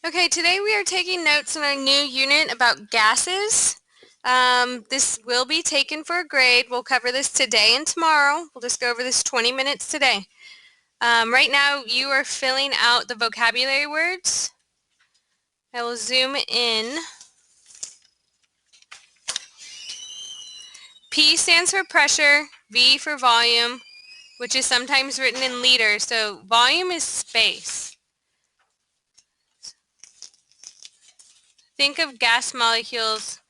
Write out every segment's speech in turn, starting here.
Okay, today we are taking notes on our new unit about gases. This will be taken for a grade. We'll cover this today and tomorrow. We'll just go over this 20 minutes today. Right now you are filling out the vocabulary words. I will zoom in. P stands for pressure, V for volume, which is sometimes written in liters. So volume is space. Think of gas molecules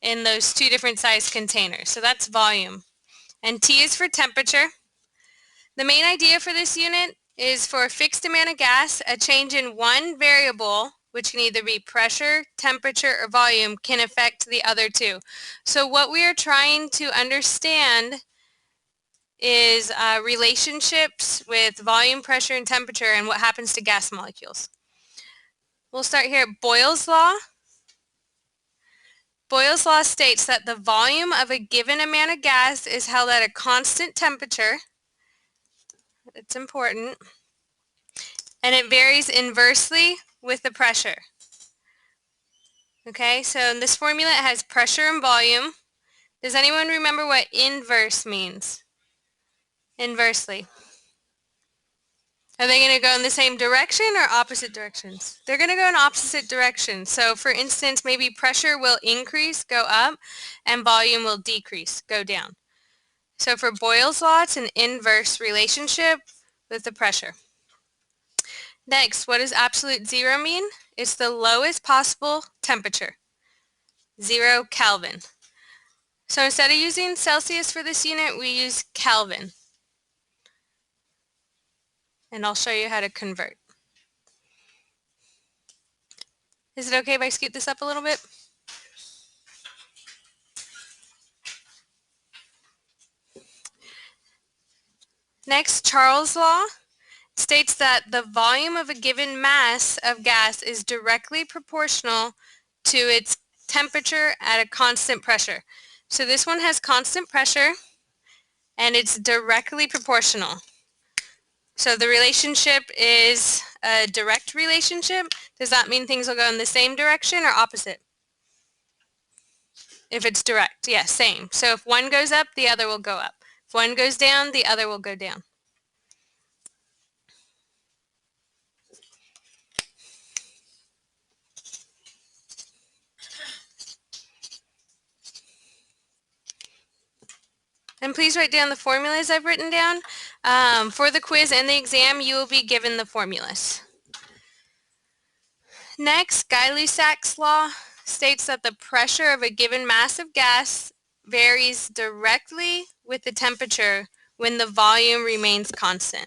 in those two different size containers. So that's volume. And T is for temperature. The main idea for this unit is for a fixed amount of gas, a change in one variable, which can either be pressure, temperature, or volume, can affect the other two. So what we are trying to understand is relationships with volume, pressure, and temperature and what happens to gas molecules. We'll start here at Boyle's law. Boyle's law states that the volume of a given amount of gas is held at a constant temperature. It's important. And it varies inversely with the pressure. Okay, so in this formula it has pressure and volume. Does anyone remember what inverse means? Inversely. Are they going to go in the same direction or opposite directions? They're going to go in opposite directions. So for instance, maybe pressure will increase, go up, and volume will decrease, go down. So for Boyle's law, it's an inverse relationship with the pressure. Next, what does absolute zero mean? It's the lowest possible temperature, 0 Kelvin. So instead of using Celsius for this unit, we use Kelvin. And I'll show you how to convert. Is it okay if I scoot this up a little bit? Next, Charles' law states that the volume of a given mass of gas is directly proportional to its temperature at a constant pressure. So this one has constant pressure and it's directly proportional. So the relationship is a direct relationship. Does that mean things will go in the same direction or opposite? If it's direct, yes, same. So if one goes up, the other will go up. If one goes down, the other will go down. And please write down the formulas I've written down. For the quiz and the exam, you will be given the formulas. Next, Gay-Lussac's law states that the pressure of a given mass of gas varies directly with the temperature when the volume remains constant.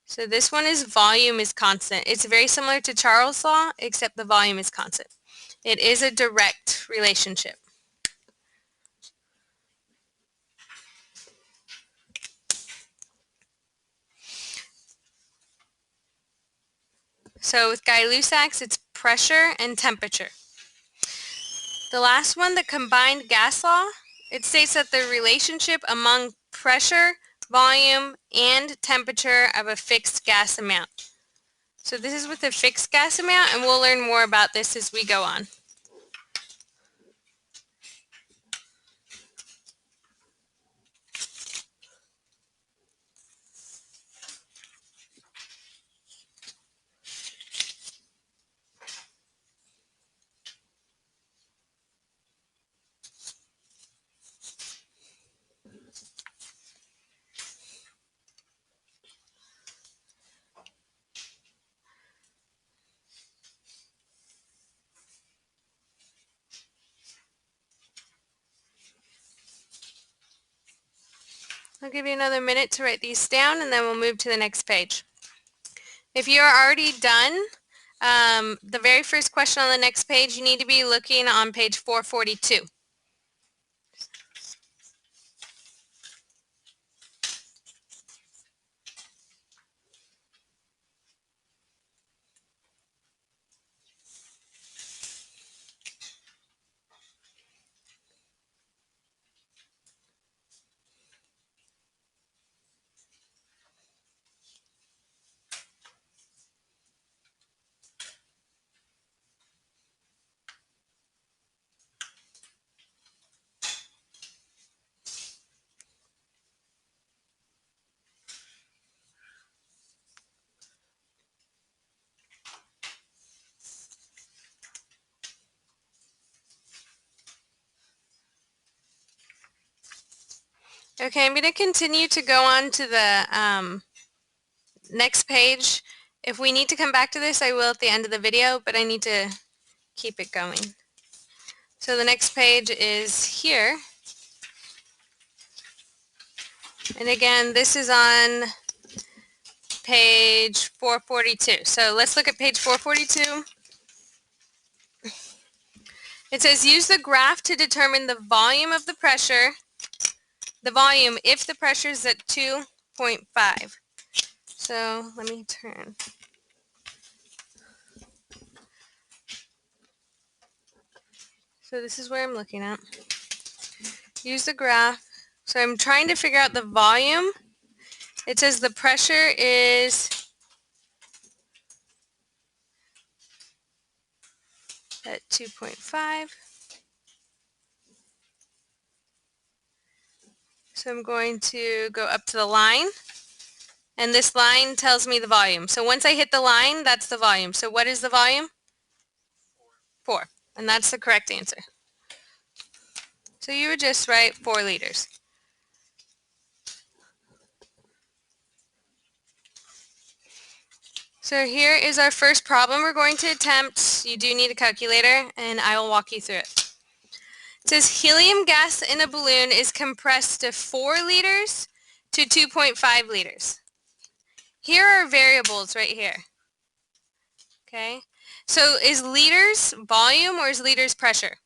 So this one is volume is constant. It's very similar to Charles' law, except the volume is constant. It is a direct relationship. So with Gay-Lussac's, it's pressure and temperature. The last one, the combined gas law, it states that the relationship among pressure, volume, and temperature of a fixed gas amount. So this is with a fixed gas amount, and we'll learn more about this as we go on. I'll give you another minute to write these down, and then we'll move to the next page. If you are already done, the very first question on the next page, you need to be looking on page 442. Okay, I'm going to continue to go on to the next page. If we need to come back to this, I will at the end of the video, but I need to keep it going. So the next page is here. And again, this is on page 442. So let's look at page 442. It says use the graph to determine the volume of the pressure, the volume if the pressure is at 2.5. So let me turn. So this is where I'm looking at. Use the graph. So I'm trying to figure out the volume. It says the pressure is at 2.5. So I'm going to go up to the line. And this line tells me the volume. So once I hit the line, that's the volume. So what is the volume? 4. And that's the correct answer. So you would just write 4 liters. So here is our first problem we're going to attempt. You do need a calculator, and I will walk you through it. It says helium gas in a balloon is compressed to 4 liters to 2.5 liters. Here are variables right here. Okay, so is liters volume or is liters pressure?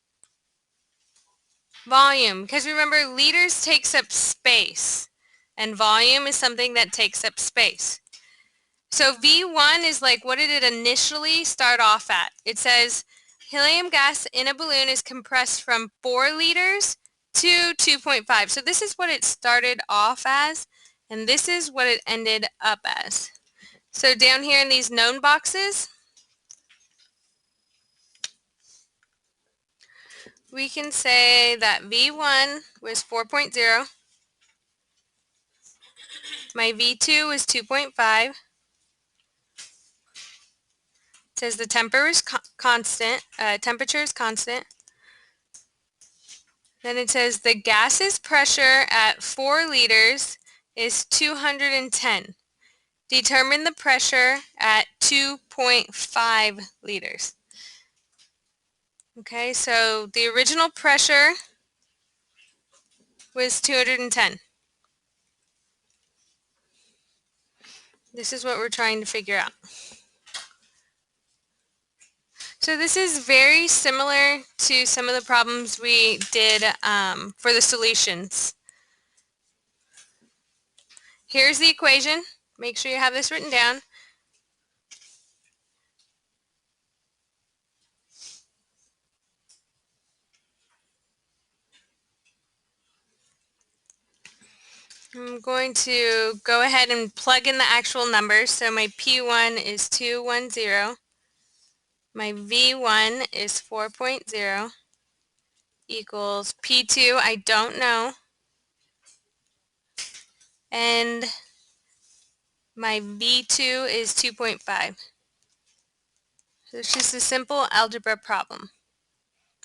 Volume, because remember liters takes up space and volume is something that takes up space. So V1 is like, what did it initially start off at? It says helium gas in a balloon is compressed from 4 liters to 2.5. So this is what it started off as, and this is what it ended up as. So down here in these known boxes, we can say that V1 was 4.0, my V2 was 2.5, it says the temperature is constant. Then it says the gas's pressure at 4 liters is 210. Determine the pressure at 2.5 liters. Okay, so the original pressure was 210. This is what we're trying to figure out. So this is very similar to some of the problems we did for the solutions. Here's the equation. Make sure you have this written down. I'm going to go ahead and plug in the actual numbers. So my P1 is 210. My V1 is 4.0 equals P2, I don't know. And my V2 is 2.5. So it's just a simple algebra problem.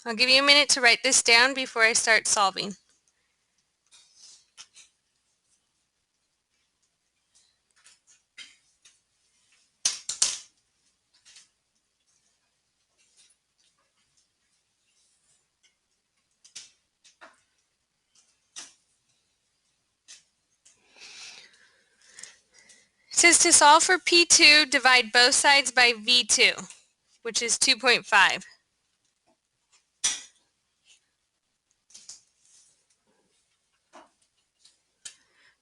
I'll give you a minute to write this down before I start solving. It says to solve for P2, divide both sides by V2, which is 2.5.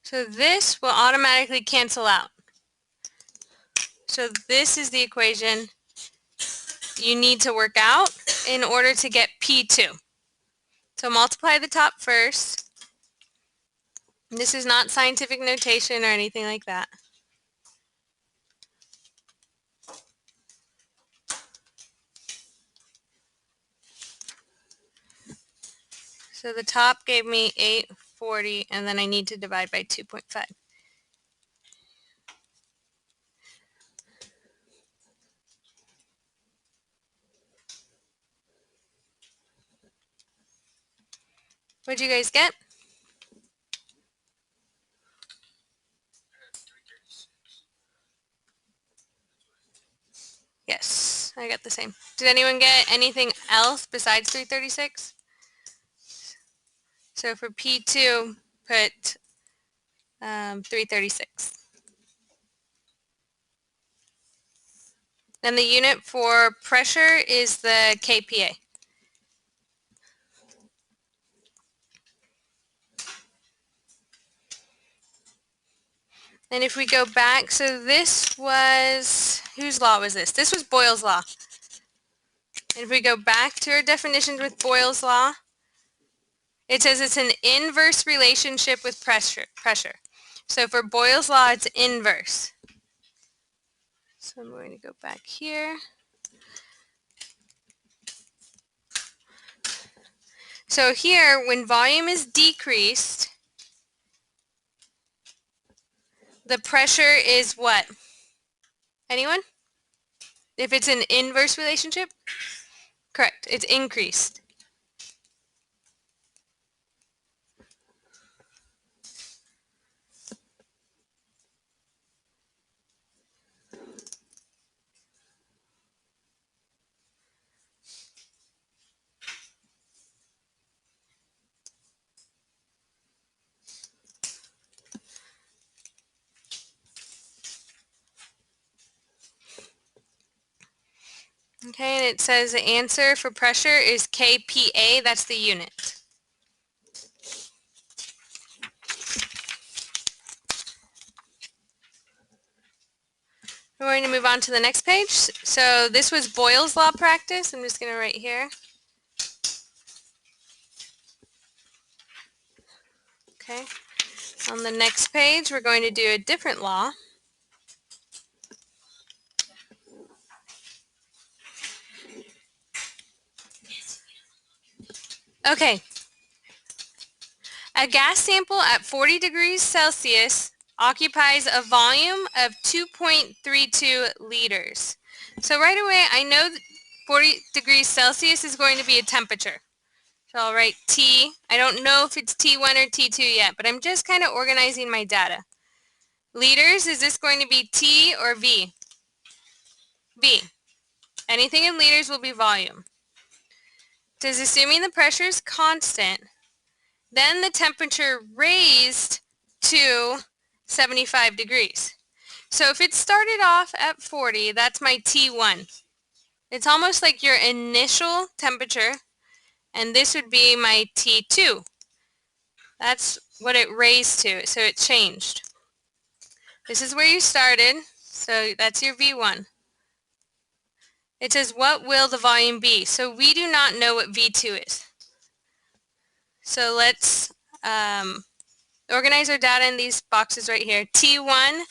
So this will automatically cancel out. So this is the equation you need to work out in order to get P2. So multiply the top first. This is not scientific notation or anything like that. So the top gave me 840, and then I need to divide by 2.5. What'd you guys get? Yes, I got the same. Did anyone get anything else besides 336? So for P2, put 336. And the unit for pressure is the kPa. And if we go back, so this was, whose law was this? This was Boyle's law. And if we go back to our definitions with Boyle's law, it says it's an inverse relationship with pressure. So for Boyle's law, it's inverse. So I'm going to go back here. So here, when volume is decreased, the pressure is what? Anyone? If it's an inverse relationship? Correct. It's increased. Okay, and it says the answer for pressure is kPa. That's the unit. We're going to move on to the next page. So this was Boyle's law practice. I'm just going to write here. Okay. On the next page, we're going to do a different law. Okay. A gas sample at 40 degrees Celsius occupies a volume of 2.32 liters. So right away, I know that 40 degrees Celsius is going to be a temperature. So I'll write T. I don't know if it's T1 or T2 yet, but I'm just kind of organizing my data. Liters, is this going to be T or V? V. Anything in liters will be volume. Does assuming the pressure is constant, then the temperature raised to 75 degrees. So if it started off at 40, that's my T1. It's almost like your initial temperature, and this would be my T2. That's what it raised to, so it changed. This is where you started, so that's your V1. It says, what will the volume be? So we do not know what V2 is. So let's organize our data in these boxes right here. T1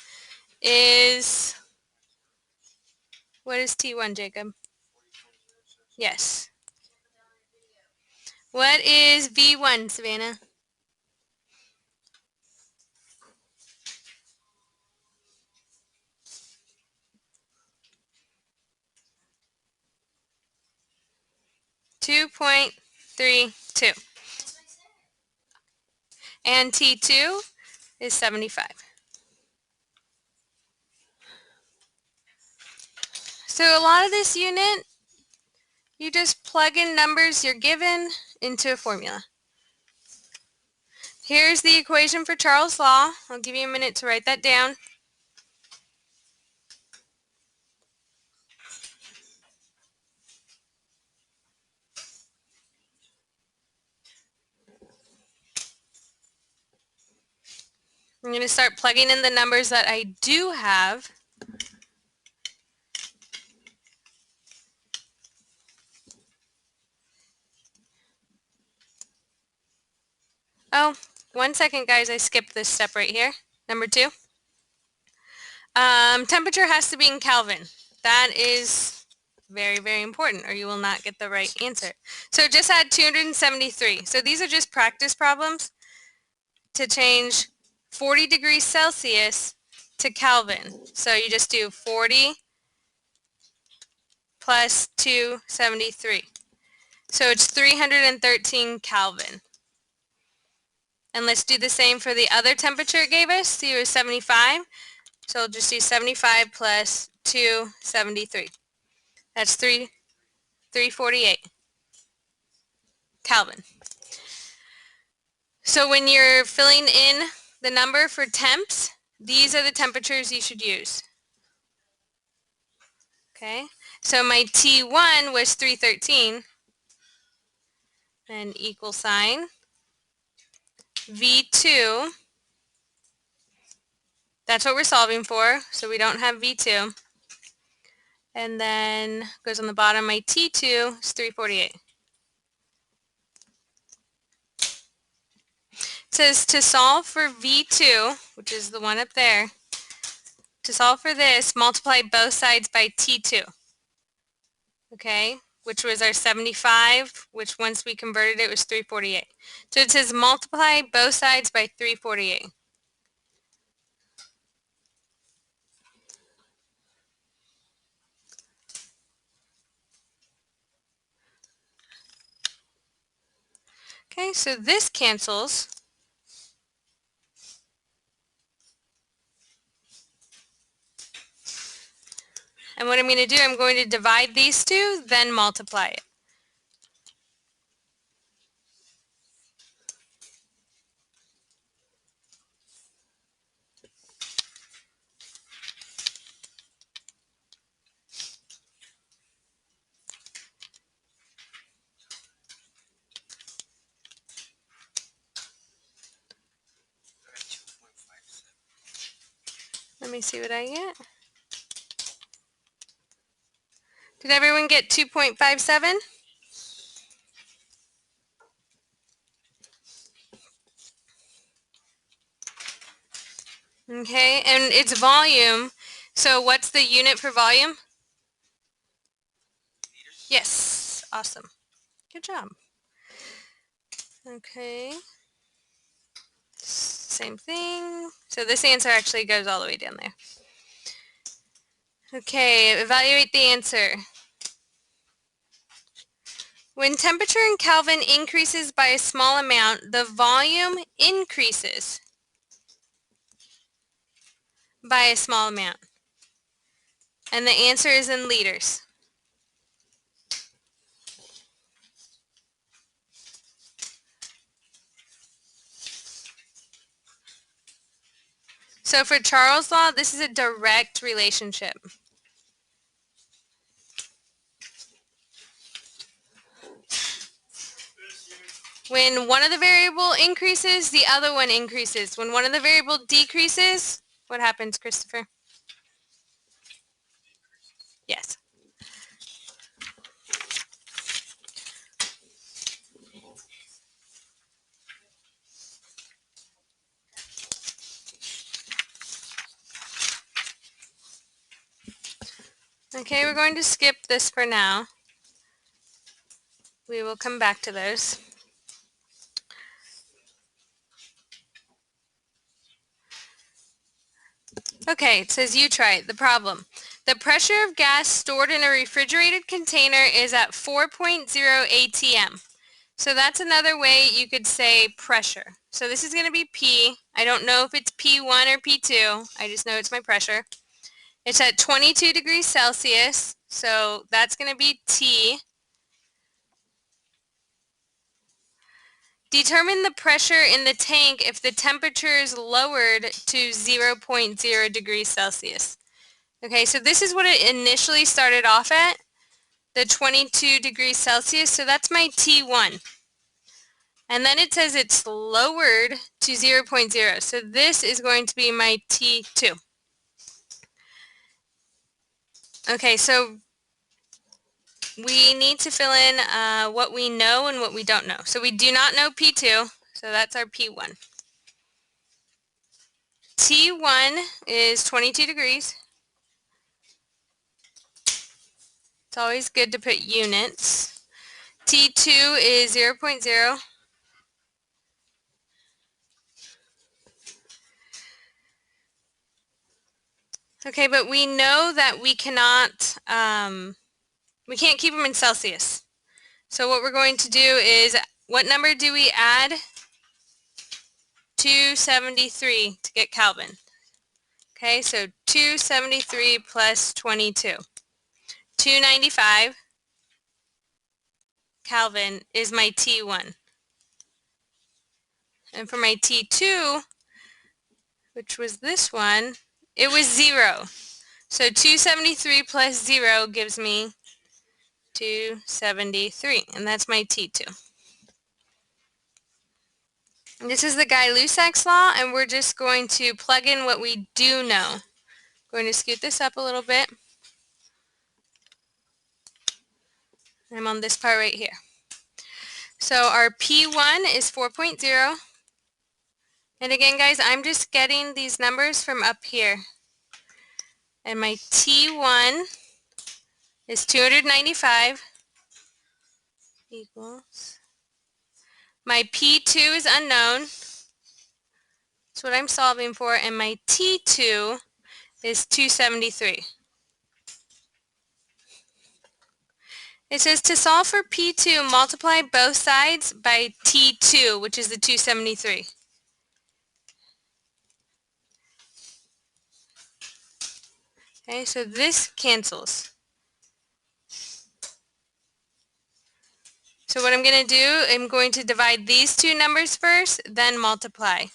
is, what is T1, Jacob? Yes. What is V1, Savannah? .32. And T2 is 75. So a lot of this unit, you just plug in numbers you're given into a formula. Here's the equation for Charles' law. I'll give you a minute to write that down. I'm going to start plugging in the numbers that I do have. Oh, 1 second, guys. I skipped this step right here. Number 2. Temperature has to be in Kelvin. That is very, very important, or you will not get the right answer. So just add 273. So these are just practice problems to change 40 degrees Celsius to Kelvin. So you just do 40 plus 273. So it's 313 Kelvin. And let's do the same for the other temperature it gave us. So 75. So I'll just do 75 plus 273. That's 348 Kelvin. So when you're filling in the number for temps, these are the temperatures you should use. Okay, so my T1 was 313, then equal sign, V2, that's what we're solving for, so we don't have V2. And then goes on the bottom, my T2 is 348. It says to solve for V2, which is the one up there, to solve for this, multiply both sides by T2. Okay, which was our 75, which once we converted it was 348. So it says multiply both sides by 348. Okay, so this cancels. And what I'm going to do, I'm going to divide these two, then multiply it. Let me see what I get. Did everyone get 2.57? Okay, and it's volume. So what's the unit for volume? Yes, awesome. Good job. Okay. Same thing. So this answer actually goes all the way down there. Okay, evaluate the answer. When temperature in Kelvin increases by a small amount, the volume increases by a small amount. And the answer is in liters. So for Charles' law, this is a direct relationship. When one of the variable increases, the other one increases. When one of the variable decreases, what happens, Christopher? Yes. Okay, we're going to skip this for now. We will come back to those. Okay, it says you try it. The problem. The pressure of gas stored in a refrigerated container is at 4.0 atm. So that's another way you could say pressure. So this is going to be P. I don't know if it's P1 or P2. I just know it's my pressure. It's at 22 degrees Celsius. So that's going to be T. Determine the pressure in the tank if the temperature is lowered to 0.0 degrees Celsius. Okay, so this is what it initially started off at, the 22 degrees Celsius. So that's my T1. And then it says it's lowered to 0.0. So this is going to be my T2. Okay, so we need to fill in what we know and what we don't know. So we do not know P2, so that's our P1. T1 is 22 degrees. It's always good to put units. T2 is 0.0. Okay, but we know that we can't keep them in Celsius. So what we're going to do is, what number do we add? 273 to get Kelvin. Okay, so 273 plus 22. 295 Kelvin is my T1. And for my T2, which was this one, it was 0. So 273 plus 0 gives me 273, and that's my T2. And this is the Guy-Lussac's law, and we're just going to plug in what we do know. I'm going to scoot this up a little bit. I'm on this part right here. So our P1 is 4.0. And again, guys, I'm just getting these numbers from up here. And my T1 is 295 equals. My P2 is unknown. That's what I'm solving for. And my T2 is 273. It says to solve for P2, multiply both sides by T2, which is the 273. Okay, so this cancels. So what I'm going to do, I'm going to divide these two numbers first, then multiply.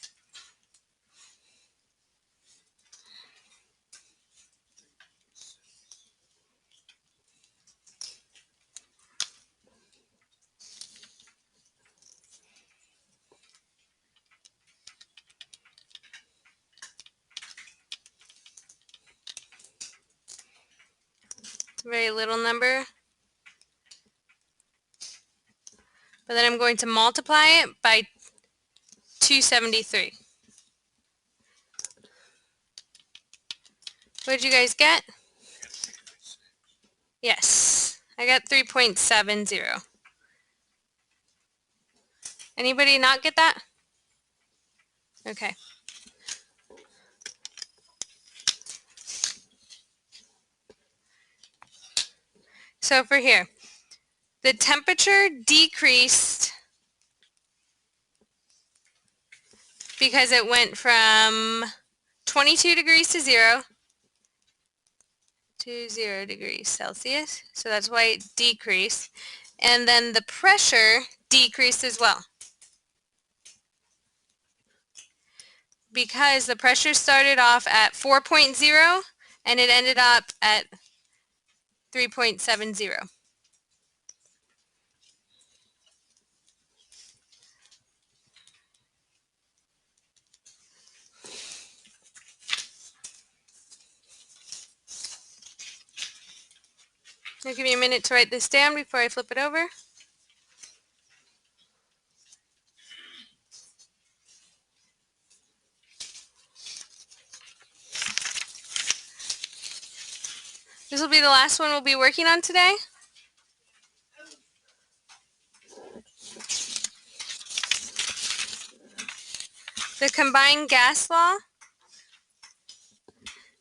It's a very little number. But then I'm going to multiply it by 273. What did you guys get? Yes, I got 3.70. Anybody not get that? Okay. So for here, the temperature decreased because it went from 22 degrees to 0 to 0 degrees Celsius. So that's why it decreased. And then the pressure decreased as well, because the pressure started off at 4.0 and it ended up at 3.70. I'll give you a minute to write this down before I flip it over. This will be the last one we'll be working on today. The combined gas law.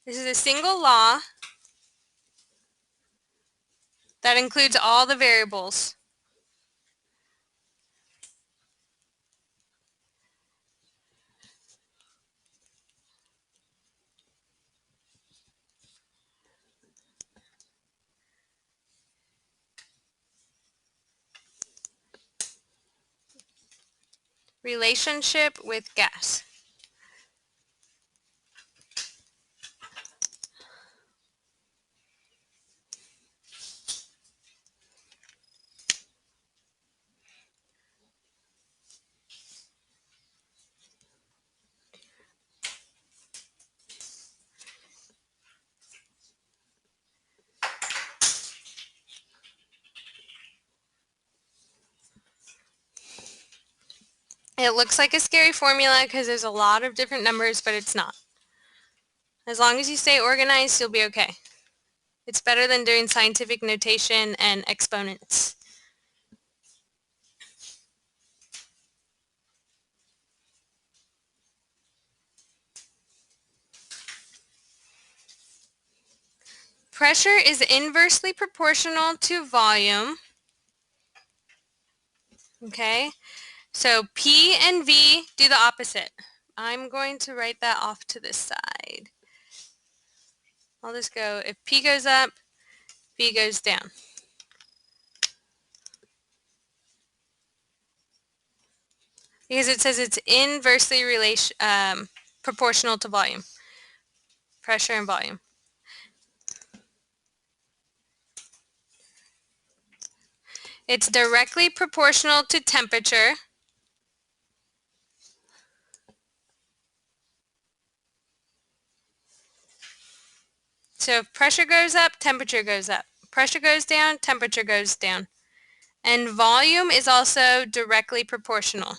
This is a single law that includes all the variables. Relationship with gas. It looks like a scary formula because there's a lot of different numbers, but it's not. As long as you stay organized, you'll be okay. It's better than doing scientific notation and exponents. Pressure is inversely proportional to volume. Okay, so P and V do the opposite. I'm going to write that off to the side. I'll just go, if P goes up, V goes down. Because it says it's inversely proportional to volume, pressure and volume. It's directly proportional to temperature. So if pressure goes up, temperature goes up. Pressure goes down, temperature goes down. And volume is also directly proportional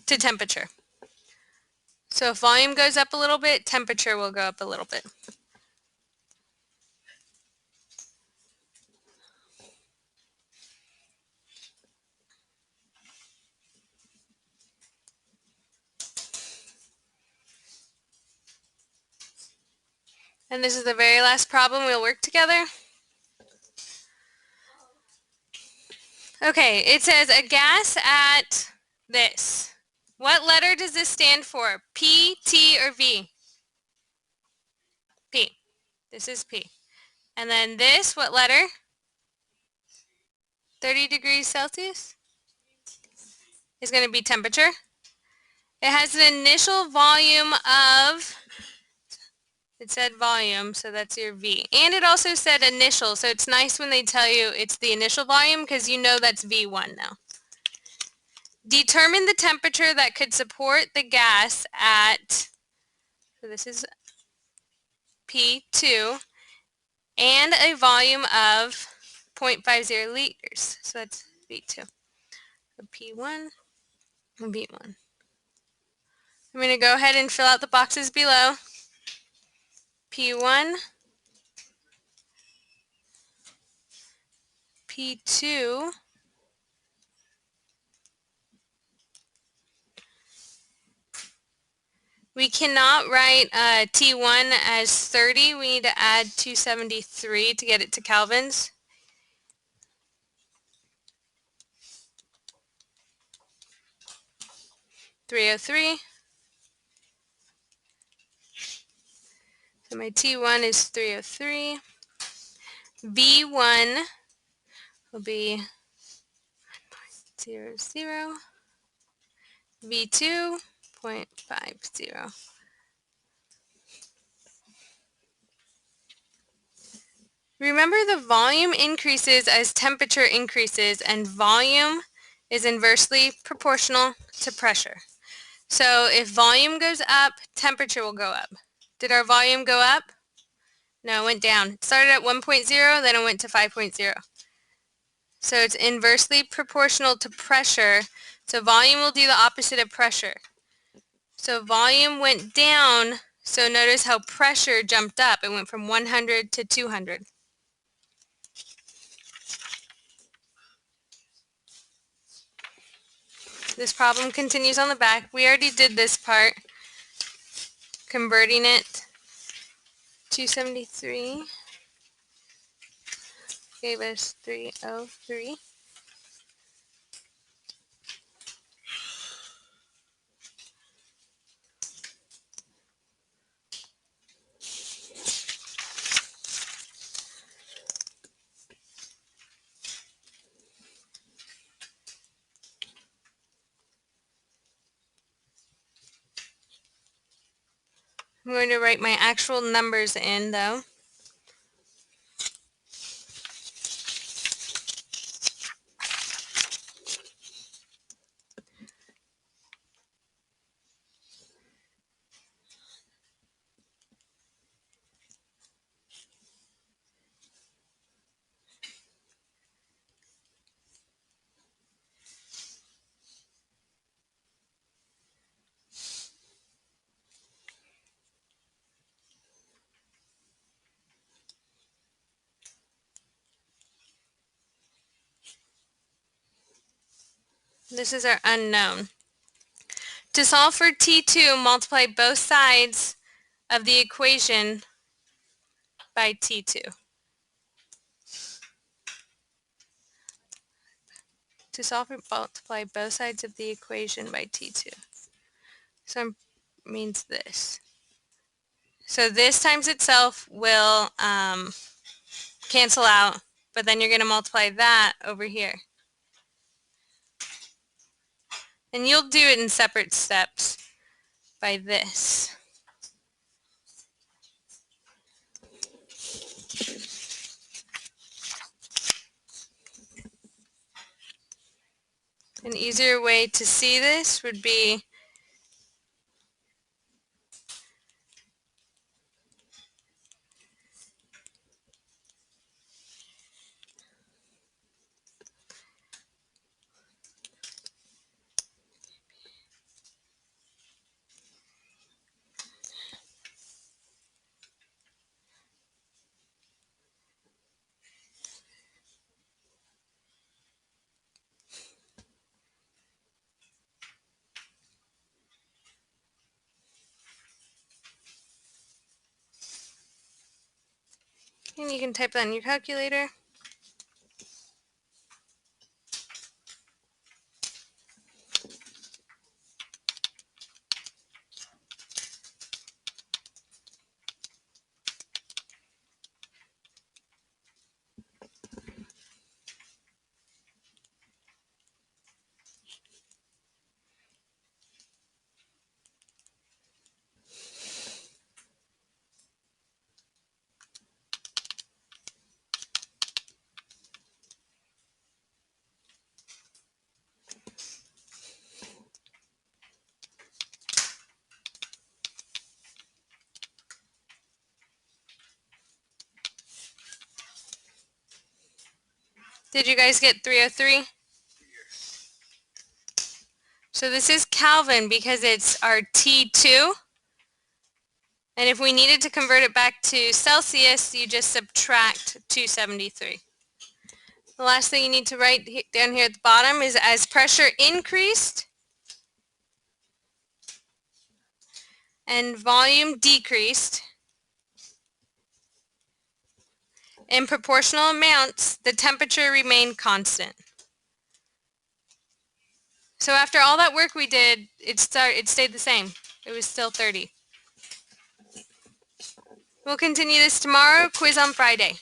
to temperature. So if volume goes up a little bit, temperature will go up a little bit. And this is the very last problem we'll work together. Okay, it says a gas at this. What letter does this stand for? P, T, or V? P. This is P. And then this, what letter? 30 degrees Celsius is going to be temperature. It has an initial volume of, it said volume, so that's your V. And it also said initial, so it's nice when they tell you it's the initial volume because you know that's V1 now. Determine the temperature that could support the gas at, so this is P2, and a volume of 0.50 liters. So that's V2. So P1 and V1. I'm going to go ahead and fill out the boxes below. P1, P2, we cannot write T1 as 30. We need to add 273 to get it to Kelvins. .303. So my T1 is 303. V1 will be 0.00. V2, 0.50. Remember, the volume increases as temperature increases, and volume is inversely proportional to pressure. So if volume goes up, temperature will go up. Did our volume go up? No, it went down. It started at 1.0, then it went to 5.0. So it's inversely proportional to pressure. So volume will do the opposite of pressure. So volume went down, so notice how pressure jumped up. It went from 100 to 200. This problem continues on the back. We already did this part, converting it. 273 gave us 303. I'm going to write my actual numbers in, though. This is our unknown. To solve for T2, multiply both sides of the equation by T2. To solve for multiply both sides of the equation by T2. So means this. So this times itself will cancel out, but then you're going to multiply that over here. And you'll do it in separate steps by this. An easier way to see this would be and you can type that in your calculator. Did you guys get 303? So this is Kelvin because it's our T2. And if we needed to convert it back to Celsius, you just subtract 273. The last thing you need to write down here at the bottom is as pressure increased and volume decreased in proportional amounts, the temperature remained constant. So after all that work we did, it stayed the same. It was still 30. We'll continue this tomorrow, quiz on Friday.